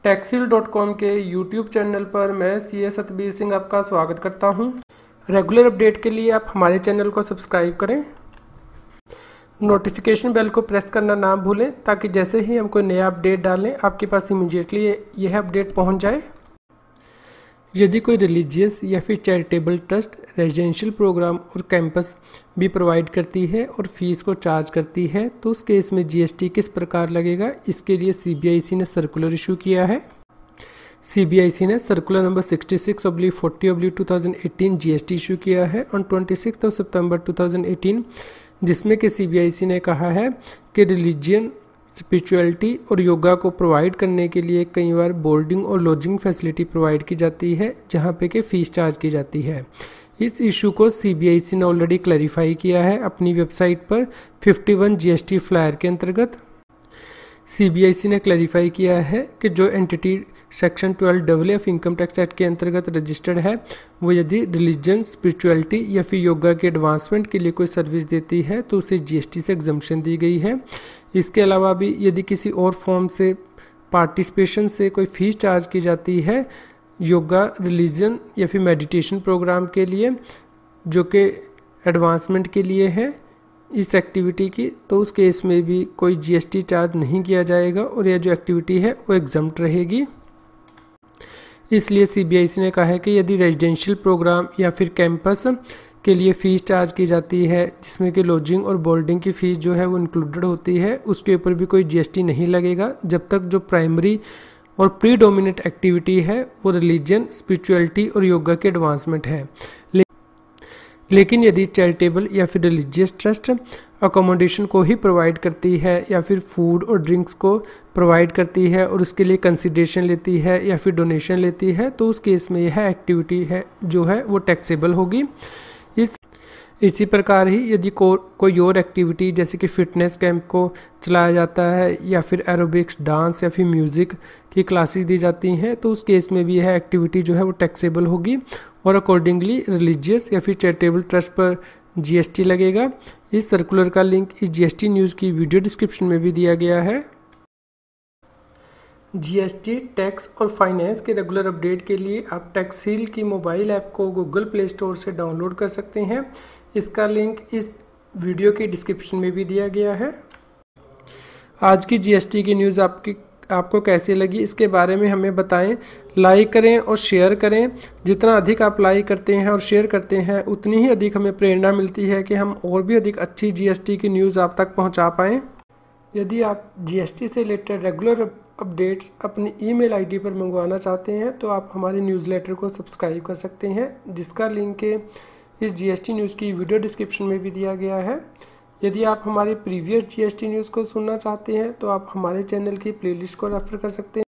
टैक्सील.com के YouTube channel पर मैं सीए सतबीर सिंह आपका स्वागत करता हूं। रेगुलर अपडेट के लिए आप हमारे चैनल को सब्सक्राइब करें, नोटिफिकेशन बेल को प्रेस करना ना भूलें ताकि जैसे ही हम कोई नया अपडेट डालें आपके पास इमीडिएटली यह अपडेट पहुंच जाए। यदि कोई रिलीजियस या फिर चैरिटेबल ट्रस्ट रेजिडेंशियल प्रोग्राम और कैंपस भी प्रोवाइड करती है और फीस को चार्ज करती है तो उस केस में जीएसटी किस प्रकार लगेगा, इसके लिए सीबीआईसी ने सर्कुलर इशू किया है। सीबीआईसी ने सर्कुलर नंबर 66/40/2018 जीएसटी इशू किया है ऑन 26 सितंबर 2018, जिसमें कि सीबीआईसी ने कहा है कि रिलीजियन, स्पिरिचुअलिटी और योगा को प्रोवाइड करने के लिए कई बार बोर्डिंग और लॉजिंग फैसिलिटी प्रोवाइड की जाती है जहां पे कि फ़ीस चार्ज की जाती है। इस इशू को सीबीआईसी ने ऑलरेडी क्लैरिफाई किया है अपनी वेबसाइट पर 51 जीएसटी फ्लायर के अंतर्गत। सीबीआईसी ने क्लैरिफाई किया है कि जो entity section 12 of income tax act के अंतर्गत रजिस्टर्ड है वो यदि रिलीजन, स्पिरिचुअलिटी या फिर योगा के एडवांसमेंट के लिए कोई सर्विस देती है तो उसे जीएसटी से एग्जम्पशन दी गई है। इसके अलावा भी यदि किसी और फॉर्म से पार्टिसिपेशन से कोई फीस चार्ज की जाती है योगा, रिलीजन या फिर मेडिटेशन प्रोग्राम के लिए जो कि एडवांसमेंट के लिए है इस एक्टिविटी की, तो उस केस में भी कोई जीएसटी चार्ज नहीं किया जाएगा और यह जो एक्टिविटी है वो एग्जम्प्ट रहेगी। इसलिए सीबीआईसी ने कहा है कि यदि रेजिडेंशियल प्रोग्राम या फिर कैंपस के लिए फ़ीस चार्ज की जाती है जिसमें कि लॉजिंग और बोर्डिंग की फ़ीस जो है वो इंक्लूडेड होती है, उसके ऊपर भी कोई जीएसटी नहीं लगेगा जब तक जो प्राइमरी और प्रीडोमिनेंट एक्टिविटी है वो रिलीजन, स्पिरिचुअलिटी और योगा के एडवांसमेंट है। लेकिन यदि चैरिटेबल या फिर रिलीजियस ट्रस्ट अकोमोडेशन को ही प्रोवाइड करती है या फिर फूड और ड्रिंक्स को प्रोवाइड करती है और उसके लिए कंसिडरेशन लेती है या फिर डोनेशन लेती है तो उस केस में यह एक्टिविटी है जो है वो टैक्सेबल होगी। इसी प्रकार ही यदि कोई और एक्टिविटी जैसे कि फ़िटनेस कैंप को चलाया जाता है या फिर एरोबिक्स, डांस या फिर म्यूज़िक की क्लासेस दी जाती हैं तो उस केस में भी यह एक्टिविटी जो है वो टैक्सेबल होगी और अकॉर्डिंगली रिलीजियस या फिर चैरिटेबल ट्रस्ट पर जीएसटी लगेगा। इस सर्कुलर का लिंक इस जीएसटी न्यूज़ की वीडियो डिस्क्रिप्शन में भी दिया गया है। जीएसटी, टैक्स और फाइनेंस के रेगुलर अपडेट के लिए आप टैक्सील की मोबाइल ऐप को गूगल प्ले स्टोर से डाउनलोड कर सकते हैं। इसका लिंक इस वीडियो के डिस्क्रिप्शन में भी दिया गया है। आज की जीएसटी की न्यूज़ आपको कैसी लगी इसके बारे में हमें बताएं। लाइक करें और शेयर करें। जितना अधिक आप लाइक करते हैं और शेयर करते हैं उतनी ही अधिक हमें प्रेरणा मिलती है कि हम और भी अधिक अच्छी जीएसटी की न्यूज़ आप तक पहुंचा पाएँ। यदि आप जीएसटी से रिलेटेड रेगुलर अपडेट्स अपनी ईमेल आईडी पर मंगवाना चाहते हैं तो आप हमारे न्यूज़लेटर को सब्सक्राइब कर सकते हैं जिसका लिंक इस जीएसटी न्यूज़ की वीडियो डिस्क्रिप्शन में भी दिया गया है। यदि आप हमारी प्रीवियस जीएसटी न्यूज़ को सुनना चाहते हैं तो आप हमारे चैनल की प्लेलिस्ट को रेफर कर सकते हैं।